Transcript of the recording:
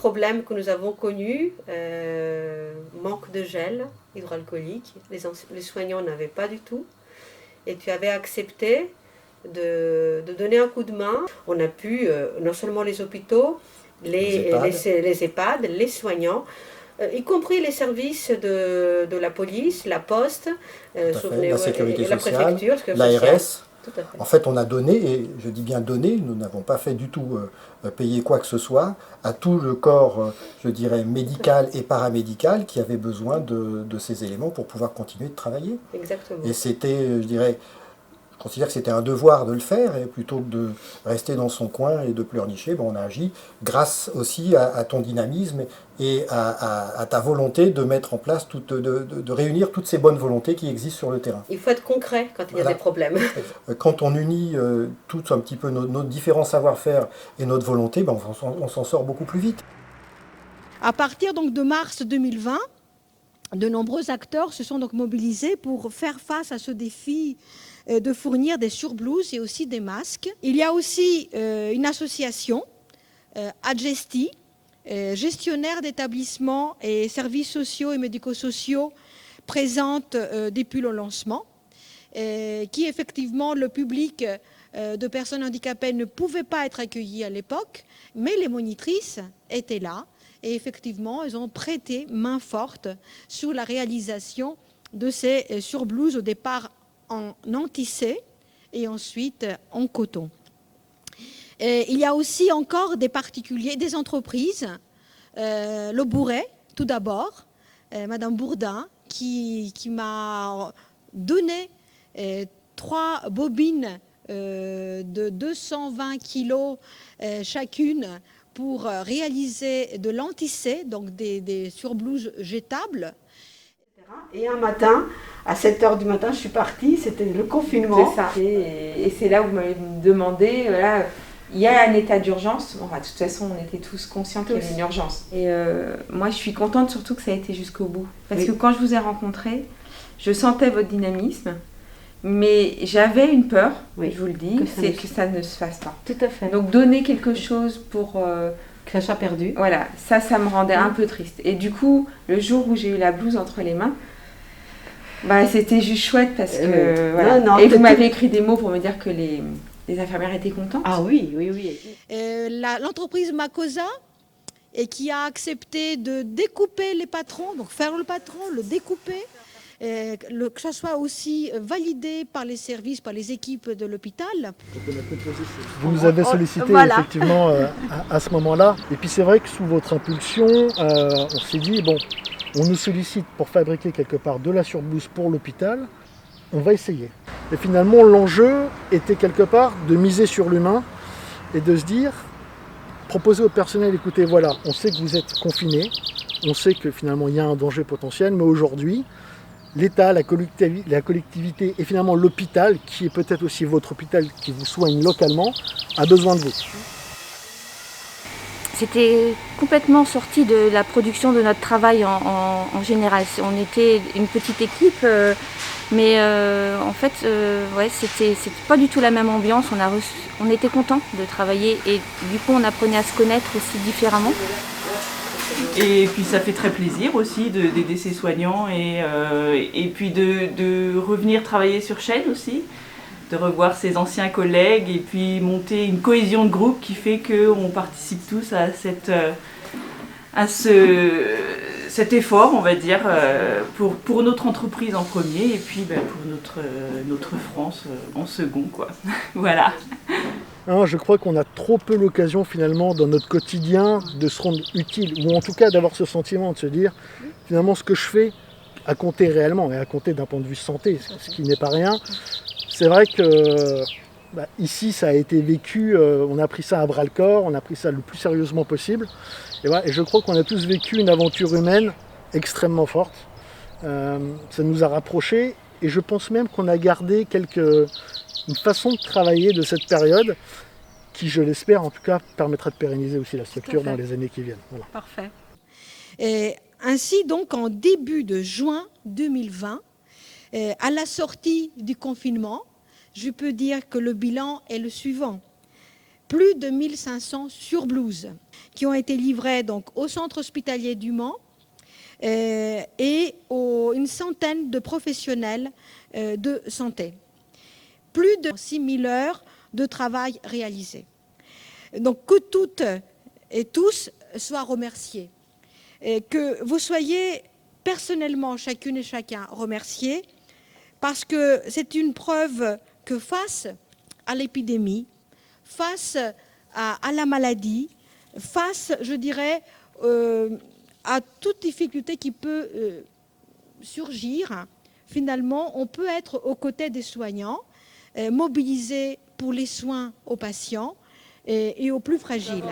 problème que nous avons connu, manque de gel hydroalcoolique. Les soignants n'avaient pas du tout. Et tu avais accepté de donner un coup de main. On a pu, non seulement les hôpitaux, les EHPAD, les soignants, y compris les services de la police, la poste, la sécurité la sociale, préfecture, l'ARS. En fait, on a donné, et je dis bien donné, nous n'avons pas fait du tout payer quoi que ce soit à tout le corps, je dirais, médical et paramédical qui avait besoin de ces éléments pour pouvoir continuer de travailler. Exactement. Et c'était, je dirais, je considère que c'était un devoir de le faire, et plutôt que de rester dans son coin et de pleurnicher, on a agi grâce aussi à ton dynamisme et à ta volonté de mettre en place, de réunir toutes ces bonnes volontés qui existent sur le terrain. Il faut être concret quand il y a des problèmes. Quand on unit tout un petit peu nos différents savoir-faire et notre volonté, on s'en sort beaucoup plus vite. À partir donc de mars 2020, de nombreux acteurs se sont donc mobilisés pour faire face à ce défi de fournir des surblouses et aussi des masques. Il y a aussi une association, Adgesti, gestionnaire d'établissements et services sociaux et médico-sociaux, présente depuis le lancement, qui effectivement le public de personnes handicapées ne pouvait pas être accueilli à l'époque, mais les monitrices étaient là. Et effectivement, elles ont prêté main forte sur la réalisation de ces surblouses, au départ en antissé et ensuite en coton. Et il y a aussi encore des particuliers, des entreprises, le Bourret, tout d'abord, Madame Bourdin, qui m'a donné 3 bobines de 220 kilos chacune, pour réaliser de l'antissé, donc des surblouses jetables. Et un matin, à 7h du matin, je suis partie, c'était le confinement. C'est ça. Et c'est là où vous m'avez demandé, voilà, il y a un état d'urgence. Bon, de toute façon, on était tous conscients qu'il y avait une urgence. Et moi, je suis contente surtout que ça a été jusqu'au bout. Parce que quand je vous ai rencontré, je sentais votre dynamisme. Mais j'avais une peur, je vous le dis, c'est que ça ne se fasse pas. Tout à fait. Donc donner quelque chose pour... que ça soit perdu. Voilà, ça me rendait un peu triste. Et du coup, le jour où j'ai eu la blouse entre les mains, c'était juste chouette parce que... voilà. Non, et vous m'avez écrit des mots pour me dire que les infirmières étaient contentes. Ah oui. L'entreprise Macosa, qui a accepté de découper les patrons, donc faire le patron, le découper, que ça soit aussi validé par les services, par les équipes de l'hôpital. Vous nous avez sollicité effectivement à ce moment-là. Et puis c'est vrai que sous votre impulsion, on s'est dit, on nous sollicite pour fabriquer quelque part de la surblouse pour l'hôpital, on va essayer. Et finalement, l'enjeu était quelque part de miser sur l'humain et de se dire, proposer au personnel, écoutez, voilà, on sait que vous êtes confinés, on sait que finalement il y a un danger potentiel, mais aujourd'hui, l'État, la collectivité et finalement l'hôpital, qui est peut-être aussi votre hôpital qui vous soigne localement, a besoin de vous. C'était complètement sorti de la production de notre travail en général. On était une petite équipe, mais en fait, c'était pas du tout la même ambiance. On était contents de travailler et du coup, on apprenait à se connaître aussi différemment. Et puis ça fait très plaisir aussi d'aider ces soignants et puis de revenir travailler sur chaîne aussi, de revoir ses anciens collègues et puis monter une cohésion de groupe qui fait qu'on participe tous à cet effort, on va dire, pour notre entreprise en premier et puis pour notre France en second, quoi. Voilà. Je crois qu'on a trop peu l'occasion finalement dans notre quotidien de se rendre utile, ou en tout cas d'avoir ce sentiment de se dire finalement ce que je fais a compté réellement et a compté d'un point de vue santé, ce qui n'est pas rien. C'est vrai que ici ça a été vécu, on a pris ça à bras le corps, on a pris ça le plus sérieusement possible et je crois qu'on a tous vécu une aventure humaine extrêmement forte. Ça nous a rapprochés et je pense même qu'on a gardé une façon de travailler de cette période qui, je l'espère, en tout cas, permettra de pérenniser aussi la structure dans les années qui viennent. Voilà. Parfait. Et ainsi, donc, en début de juin 2020, à la sortie du confinement, je peux dire que le bilan est le suivant. plus de 1500 surblouses qui ont été livrées donc, au centre hospitalier du Mans et une centaine de professionnels de santé. Plus de 6000 heures de travail réalisées. Donc que toutes et tous soient remerciés. Et que vous soyez personnellement, chacune et chacun, remerciés, parce que c'est une preuve que face à l'épidémie, face à la maladie, face, je dirais, à toute difficulté qui peut surgir, finalement, on peut être aux côtés des soignants, mobilisés pour les soins aux patients et aux plus fragiles.